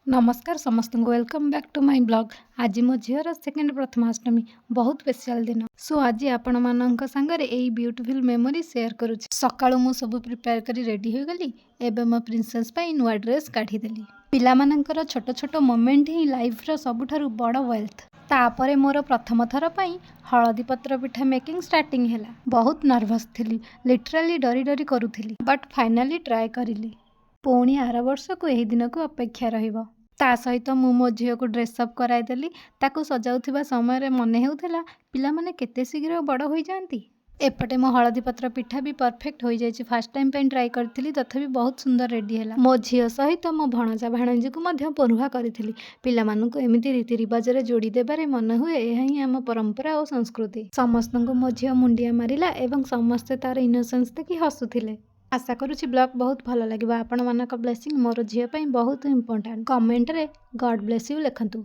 नमस्कार समस्त welcome back to my blog. आज मो झीर सेकेंड प्रथमाष्टमी बहुत स्पेशल दिन। सो आज आपण मानक सांगरे एई ब्यूटीफुल मेमोरी शेयर करूछि। सकाळु मु सब प्रिपेयर करी रेडी हो गली। एबे मो प्रिंसेस पई नुआ ड्रेस काढी देली। पिला मानकर छोट छोट मोमेंट ही लाइफ रो सबुठारु बड़ वेल्थ। तापरे मोर प्रथम थर पई हळदी पत्र पिठा मेकिंग स्टार्टिंग हैला। बहुत नर्वस थिली, लिटरली डरी डरी करूथिली, बट फाइनली ट्राई करिली। पुणी आर वर्ष को यही दिन को अपेक्षा रहिबो। ता सहित मु मो झील को ड्रेसअप कराइदेली। ताको सजाउथिबा समय मने हेउथिला पिला माने केते शीघ्र बड़ होई जांती। एपटे मो हळदी पत्र पिठा भी परफेक्ट होई जाइछि। फर्स्ट टाइम पे ट्राई करथिली, तथापि बहुत सुंदर रेडी हैला। मो झील सहित मो भणजा भाणजी को मध्य परुहा करिथिली। पिला मानकु एमिति रीति रिवाज रे जोड़ी देबारे मन हुए एहा ही हम परंपरा और संस्कृति। समस्तଙ୍କୁ मो झील मुंडिया मारिला एवं समस्ते तार इनोसेंस देखि हसुथिले। आशा करुछि ब्लॉग बहुत भल लागिबा। आपण मानक ब्लेसिंग मोर झील पई बहुत इंपोर्टेंट। कमेंट रे गॉड ब्लेस यू लिखंतु।